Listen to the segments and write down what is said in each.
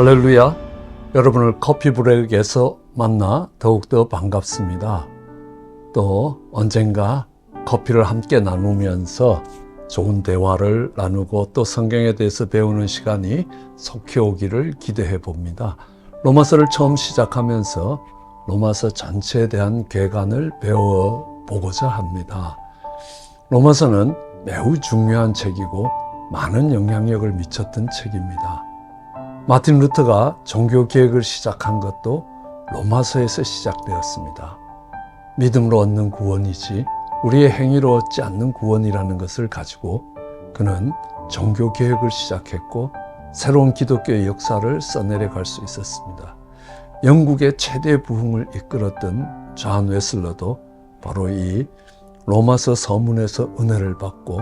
할렐루야. 여러분을 커피 브레이크에서 만나 더욱더 반갑습니다. 또 언젠가 커피를 함께 나누면서 좋은 대화를 나누고 또 성경에 대해서 배우는 시간이 속히 오기를 기대해 봅니다. 로마서를 처음 시작하면서 로마서 전체에 대한 개관을 배워보고자 합니다. 로마서는 매우 중요한 책이고 많은 영향력을 미쳤던 책입니다. 마틴 루터가 종교개혁을 시작한 것도 로마서에서 시작되었습니다. 믿음으로 얻는 구원이지 우리의 행위로 얻지 않는 구원이라는 것을 가지고 그는 종교개혁을 시작했고 새로운 기독교의 역사를 써내려갈 수 있었습니다. 영국의 최대 부흥을 이끌었던 존 웨슬러도 바로 이 로마서 서문에서 은혜를 받고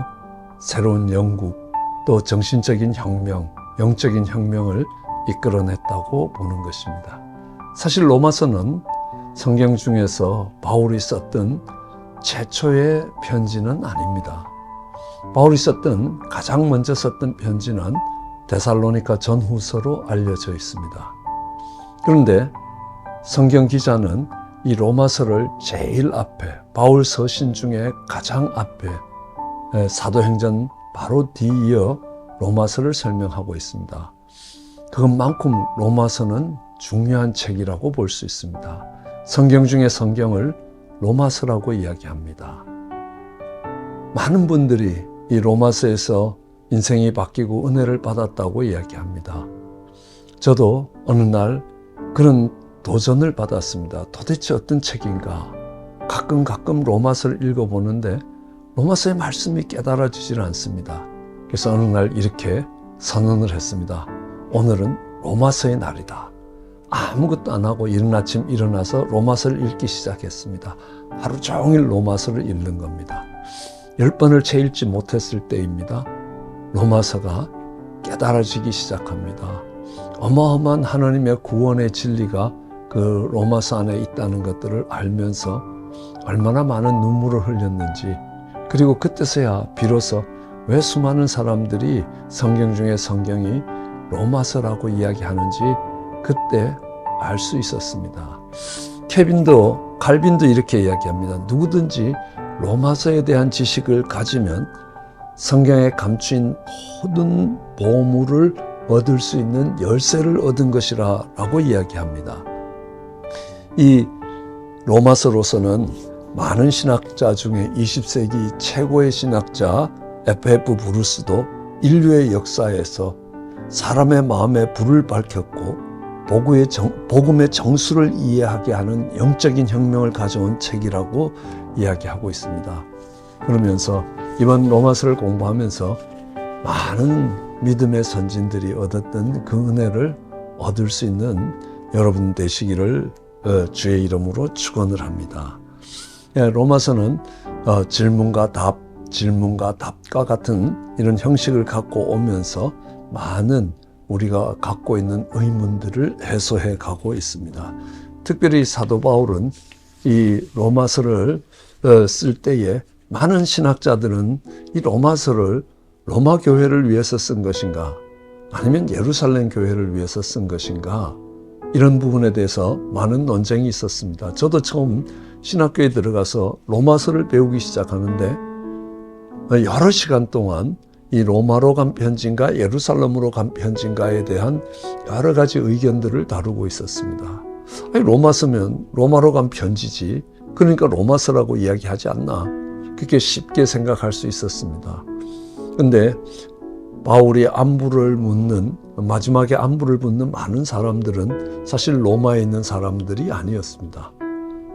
새로운 영국 또 정신적인 혁명, 영적인 혁명을 이끌어냈다고 보는 것입니다. 사실 로마서는 성경 중에서 바울이 썼던 최초의 편지는 아닙니다. 바울이 썼던 가장 먼저 썼던 편지는 데살로니가 전후서로 알려져 있습니다. 그런데 성경 기자는 이 로마서를 제일 앞에, 바울 서신 중에 가장 앞에 사도행전 바로 뒤이어 로마서를 설명하고 있습니다. 그것만큼 로마서는 중요한 책이라고 볼 수 있습니다. 성경 중에 성경을 로마서라고 이야기합니다. 많은 분들이 이 로마서에서 인생이 바뀌고 은혜를 받았다고 이야기합니다. 저도 어느 날 그런 도전을 받았습니다. 도대체 어떤 책인가? 가끔 로마서를 읽어보는데 로마서의 말씀이 깨달아지질 않습니다. 그래서 어느 날 이렇게 선언을 했습니다. 오늘은 로마서의 날이다. 아무것도 안 하고 이른 아침 일어나서 로마서를 읽기 시작했습니다. 하루 종일 로마서를 읽는 겁니다. 10번을 채 읽지 못했을 때입니다. 로마서가 깨달아지기 시작합니다. 어마어마한 하나님의 구원의 진리가 그 로마서 안에 있다는 것들을 알면서 얼마나 많은 눈물을 흘렸는지, 그리고 그때서야 비로소 왜 수많은 사람들이 성경 중에 성경이 로마서라고 이야기하는지 그때 알 수 있었습니다. 칼빈도 이렇게 이야기합니다. 누구든지 로마서에 대한 지식을 가지면 성경에 감추인 모든 보물을 얻을 수 있는 열쇠를 얻은 것이라 라고 이야기합니다. 이 로마서로서는 많은 신학자 중에 20세기 최고의 신학자 F.F. 브루스도 인류의 역사에서 사람의 마음에 불을 밝혔고 복음의 정수를 이해하게 하는 영적인 혁명을 가져온 책이라고 이야기하고 있습니다. 그러면서 이번 로마서를 공부하면서 많은 믿음의 선진들이 얻었던 그 은혜를 얻을 수 있는 여러분 되시기를 주의 이름으로 축원을 합니다. 로마서는 질문과 답과 같은 이런 형식을 갖고 오면서 많은 우리가 갖고 있는 의문들을 해소해 가고 있습니다. 특별히 사도 바울은 이 로마서를 쓸 때에 많은 신학자들은 이 로마서를 로마 교회를 위해서 쓴 것인가 아니면 예루살렘 교회를 위해서 쓴 것인가, 이런 부분에 대해서 많은 논쟁이 있었습니다. 저도 처음 신학교에 들어가서 로마서를 배우기 시작하는데 여러 시간 동안 이 로마로 간 편지인가 예루살렘으로 간 편지인가에 대한 여러 가지 의견들을 다루고 있었습니다. 아니, 로마서면 로마로 간 편지지, 그러니까 로마서라고 이야기하지 않나, 그렇게 쉽게 생각할 수 있었습니다. 근데 바울이 마지막에 안부를 묻는 많은 사람들은 사실 로마에 있는 사람들이 아니었습니다.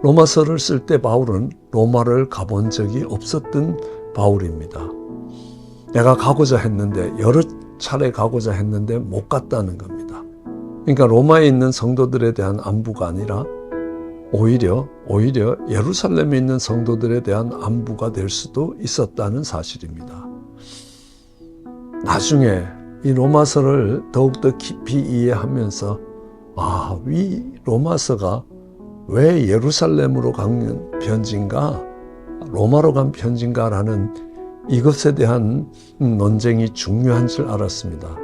로마서를 쓸 때 바울은 로마를 가본 적이 없었던 바울입니다. 내가 가고자 했는데, 여러 차례 가고자 했는데 못 갔다는 겁니다. 그러니까 로마에 있는 성도들에 대한 안부가 아니라 오히려 예루살렘에 있는 성도들에 대한 안부가 될 수도 있었다는 사실입니다. 나중에 이 로마서를 더욱더 깊이 이해하면서 이 로마서가 왜 예루살렘으로 간 편지인가 로마로 간 편지인가라는 이것에 대한 논쟁이 중요한 줄 알았습니다.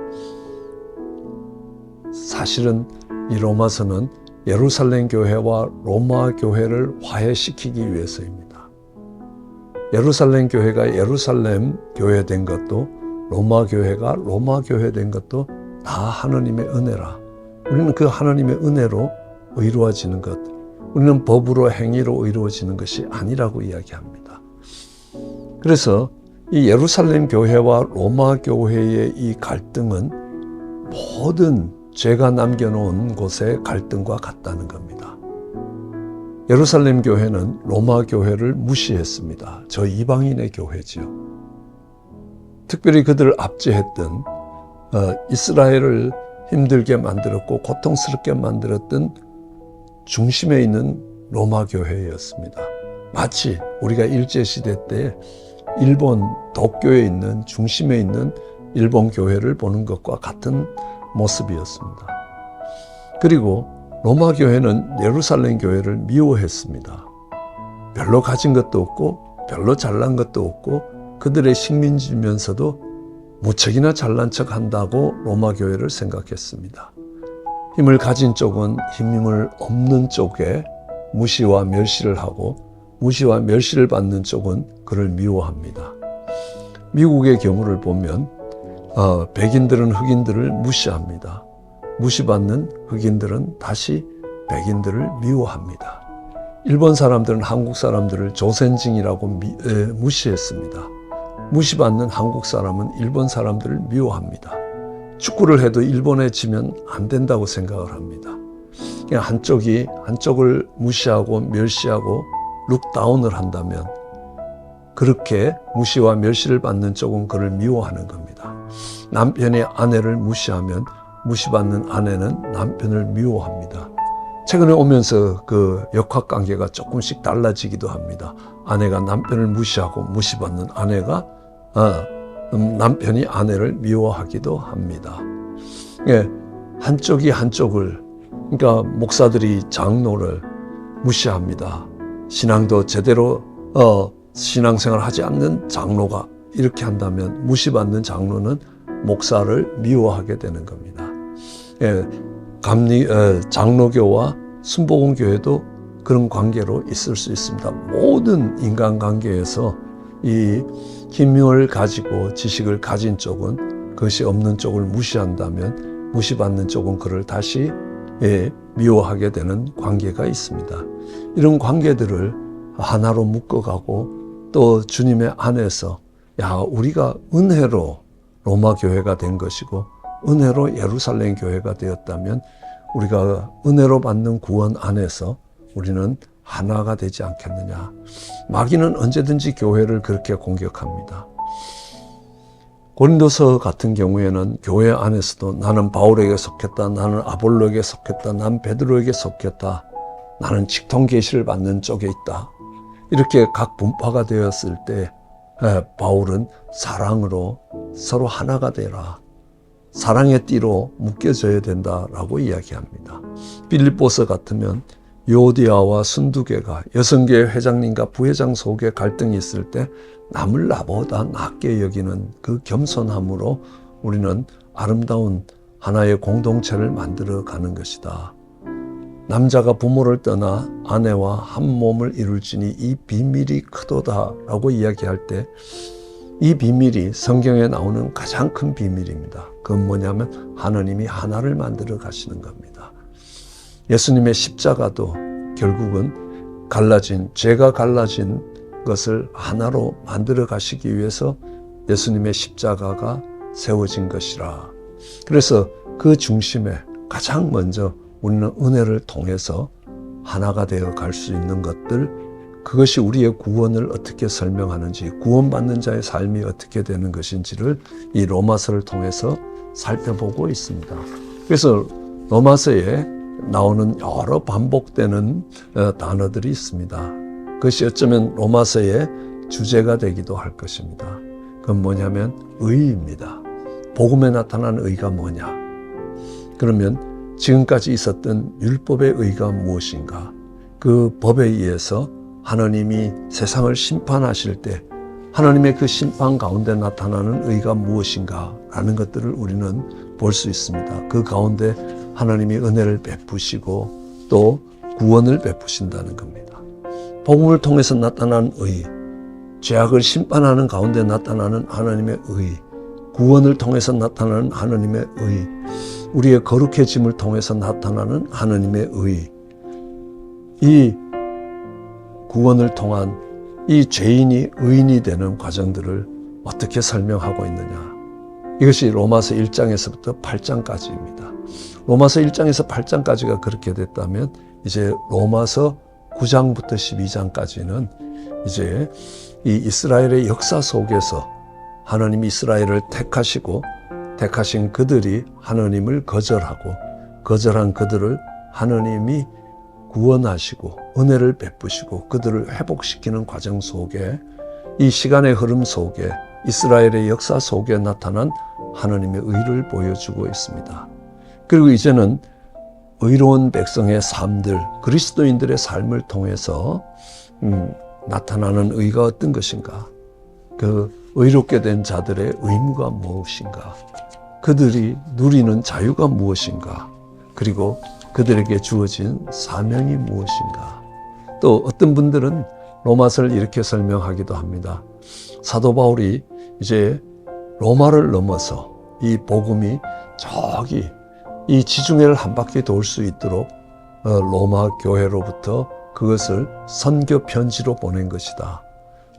사실은 이 로마서는 예루살렘 교회와 로마 교회를 화해시키기 위해서입니다. 예루살렘 교회가 예루살렘 교회 된 것도 로마 교회가 로마 교회 된 것도 다 하나님의 은혜라. 우리는 그 하나님의 은혜로 의로워지는 것, 우리는 법으로 행위로 의로워지는 것이 아니라고 이야기합니다. 그래서 이 예루살렘 교회와 로마 교회의 이 갈등은 모든 죄가 남겨놓은 곳의 갈등과 같다는 겁니다. 예루살렘 교회는 로마 교회를 무시했습니다. 저 이방인의 교회지요. 특별히 그들을 압제했던 이스라엘을 힘들게 만들었고 고통스럽게 만들었던 중심에 있는 로마 교회였습니다. 마치 우리가 일제시대 때 일본 도쿄에 있는 중심에 있는 일본 교회를 보는 것과 같은 모습이었습니다. 그리고 로마 교회는 예루살렘 교회를 미워했습니다. 별로 가진 것도 없고 별로 잘난 것도 없고 그들의 식민지면서도 무척이나 잘난 척 한다고 로마 교회를 생각했습니다. 힘을 가진 쪽은 힘을 없는 쪽에 무시와 멸시를 하고 무시와 멸시를 받는 쪽은 그를 미워합니다. 미국의 경우를 보면 백인들은 흑인들을 무시합니다. 무시받는 흑인들은 다시 백인들을 미워합니다. 일본 사람들은 한국 사람들을 조센징이라고 무시했습니다. 무시받는 한국 사람은 일본 사람들을 미워합니다. 축구를 해도 일본에 지면 안 된다고 생각을 합니다. 그냥 한쪽을 무시하고 멸시하고 룩다운을 한다면 그렇게 무시와 멸시를 받는 쪽은 그를 미워하는 겁니다. 남편의 아내를 무시하면 무시받는 아내는 남편을 미워합니다. 최근에 오면서 그 역학관계가 조금씩 달라지기도 합니다. 아내가 남편을 무시하고 무시받는 아내가 남편이 아내를 미워하기도 합니다. 예, 한쪽이 한쪽을, 그러니까 목사들이 장로를 무시합니다. 신앙도 제대로 신앙생활 하지 않는 장로가 이렇게 한다면 무시받는 장로는 목사를 미워하게 되는 겁니다. 예, 장로교와 순복음교회도 그런 관계로 있을 수 있습니다. 모든 인간관계에서 이 힘을 가지고 지식을 가진 쪽은 그것이 없는 쪽을 무시한다면 무시받는 쪽은 그를 다시 미워하게 되는 관계가 있습니다. 이런 관계들을 하나로 묶어가고 또 주님의 안에서 우리가 은혜로 로마 교회가 된 것이고 은혜로 예루살렘 교회가 되었다면 우리가 은혜로 받는 구원 안에서 우리는 하나가 되지 않겠느냐. 마귀는 언제든지 교회를 그렇게 공격합니다. 고린도서 같은 경우에는 교회 안에서도 나는 바울에게 속했다, 나는 아볼로에게 속했다, 난 베드로에게 속했다, 나는 직통 계시를 받는 쪽에 있다. 이렇게 각 분파가 되었을 때 바울은 사랑으로 서로 하나가 되라. 사랑의 띠로 묶여져야 된다라고 이야기합니다. 빌립보서 같으면 요디아와 순두계가 여성교회 회장님과 부회장 속에 갈등이 있을 때 남을 나보다 낫게 여기는 그 겸손함으로 우리는 아름다운 하나의 공동체를 만들어 가는 것이다. 남자가 부모를 떠나 아내와 한 몸을 이룰지니 이 비밀이 크도다라고 이야기할 때 이 비밀이 성경에 나오는 가장 큰 비밀입니다. 그건 뭐냐면 하나님이 하나를 만들어 가시는 겁니다. 예수님의 십자가도 결국은 죄가 갈라진 것을 하나로 만들어 가시기 위해서 예수님의 십자가가 세워진 것이라. 그래서 그 중심에 가장 먼저 우리는 은혜를 통해서 하나가 되어 갈 수 있는 것들, 그것이 우리의 구원을 어떻게 설명하는지, 구원받는 자의 삶이 어떻게 되는 것인지를 이 로마서를 통해서 살펴보고 있습니다. 그래서 로마서에 나오는 여러 반복되는 단어들이 있습니다. 그것이 어쩌면 로마서의 주제가 되기도 할 것입니다. 그건 뭐냐면 의입니다. 복음에 나타난 의가 뭐냐? 그러면 지금까지 있었던 율법의 의가 무엇인가? 그 법에 의해서 하나님이 세상을 심판하실 때 하나님의 그 심판 가운데 나타나는 의가 무엇인가 라는 것들을 우리는 볼 수 있습니다. 그 가운데 하나님이 은혜를 베푸시고 또 구원을 베푸신다는 겁니다. 복음을 통해서 나타난 의, 죄악을 심판하는 가운데 나타나는 하나님의 의, 구원을 통해서 나타나는 하나님의 의, 우리의 거룩해짐을 통해서 나타나는 하나님의 의, 이 구원을 통한 이 죄인이 의인이 되는 과정들을 어떻게 설명하고 있느냐. 이것이 로마서 1장에서부터 8장까지입니다. 로마서 1장에서 8장까지가 그렇게 됐다면 이제 로마서 9장부터 12장까지는 이제 이 이스라엘의 역사 속에서 하나님이 이스라엘을 택하시고 택하신 그들이 하나님을 거절하고 거절한 그들을 하나님이 구원하시고 은혜를 베푸시고 그들을 회복시키는 과정 속에 이 시간의 흐름 속에 이스라엘의 역사 속에 나타난 하나님의 의를 보여주고 있습니다. 그리고 이제는 의로운 백성의 삶들, 그리스도인들의 삶을 통해서 나타나는 의가 어떤 것인가? 그 의롭게 된 자들의 의무가 무엇인가? 그들이 누리는 자유가 무엇인가? 그리고 그들에게 주어진 사명이 무엇인가? 또 어떤 분들은 로마서를 이렇게 설명하기도 합니다. 사도 바울이 이제 로마를 넘어서 이 복음이 저기 이 지중해를 한 바퀴 돌 수 있도록 로마 교회로부터 그것을 선교 편지로 보낸 것이다.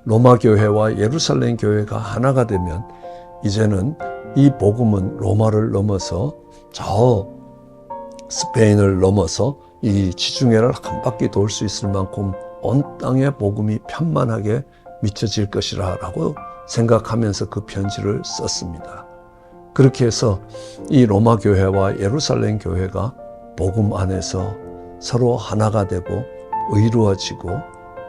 로마 교회와 예루살렘 교회가 하나가 되면 이제는 이 복음은 로마를 넘어서 저 스페인을 넘어서 이 지중해를 한 바퀴 돌 수 있을 만큼 온 땅에 복음이 편만하게 미쳐질 것이라 라고 생각하면서 그 편지를 썼습니다. 그렇게 해서 이 로마 교회와 예루살렘 교회가 복음 안에서 서로 하나가 되고 의로워지고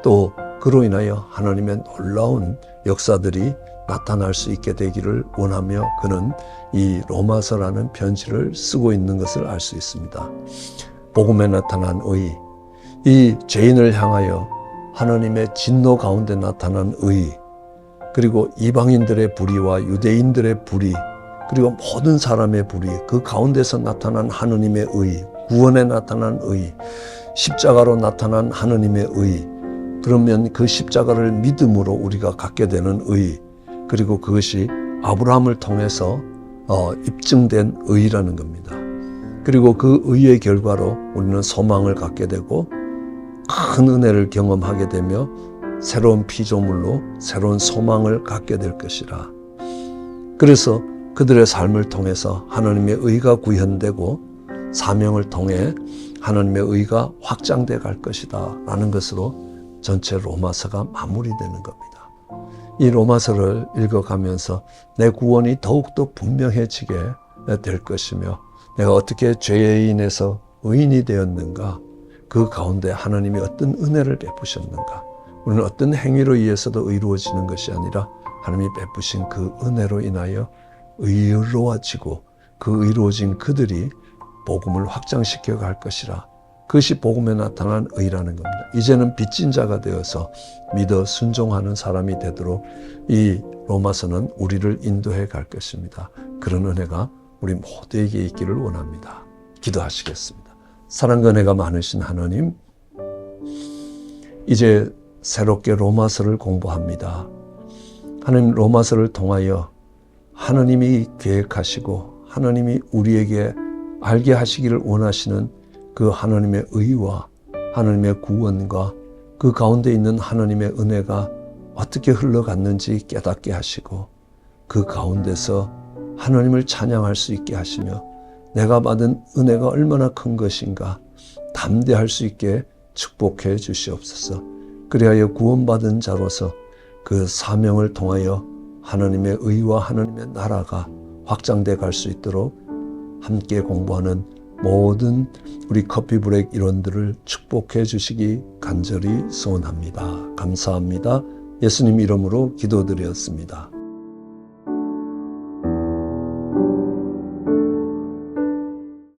또 그로 인하여 하나님의 놀라운 역사들이 나타날 수 있게 되기를 원하며 그는 이 로마서라는 편지를 쓰고 있는 것을 알 수 있습니다. 복음에 나타난 의, 이 죄인을 향하여 하나님의 진노 가운데 나타난 의, 그리고 이방인들의 불의와 유대인들의 불의, 그리고 모든 사람의 불의, 그 가운데서 나타난 하나님의 의, 구원에 나타난 의, 십자가로 나타난 하나님의 의, 그러면 그 십자가를 믿음으로 우리가 갖게 되는 의, 그리고 그것이 아브라함을 통해서 입증된 의라는 겁니다. 그리고 그 의의 결과로 우리는 소망을 갖게 되고 큰 은혜를 경험하게 되며 새로운 피조물로 새로운 소망을 갖게 될 것이라. 그래서 그들의 삶을 통해서 하나님의 의가 구현되고 사명을 통해 하나님의 의가 확장돼 갈 것이다 라는 것으로 전체 로마서가 마무리되는 겁니다. 이 로마서를 읽어가면서 내 구원이 더욱더 분명해지게 될 것이며 내가 어떻게 죄인에서 의인이 되었는가, 그 가운데 하나님이 어떤 은혜를 베푸셨는가, 우리는 어떤 행위로 의해서도 의로워지는 것이 아니라 하나님이 베푸신 그 은혜로 인하여 의로워지고 그 의로워진 그들이 복음을 확장시켜 갈 것이라. 그것이 복음에 나타난 의라는 겁니다. 이제는 빚진 자가 되어서 믿어 순종하는 사람이 되도록 이 로마서는 우리를 인도해 갈 것입니다. 그런 은혜가 우리 모두에게 있기를 원합니다. 기도하시겠습니다. 사랑과 은혜가 많으신 하나님, 이제 새롭게 로마서를 공부합니다. 하나님, 로마서를 통하여 하나님이 계획하시고 하나님이 우리에게 알게 하시기를 원하시는 그 하나님의 의와 하나님의 구원과 그 가운데 있는 하나님의 은혜가 어떻게 흘러갔는지 깨닫게 하시고 그 가운데서 하나님을 찬양할 수 있게 하시며 내가 받은 은혜가 얼마나 큰 것인가 담대할 수 있게 축복해 주시옵소서. 그리하여 구원받은 자로서 그 사명을 통하여 하나님의 의와 하나님의 나라가 확장돼 갈 수 있도록 함께 공부하는 모든 우리 커피브레이크 일원들을 축복해 주시기 간절히 소원합니다. 감사합니다. 예수님 이름으로 기도드렸습니다.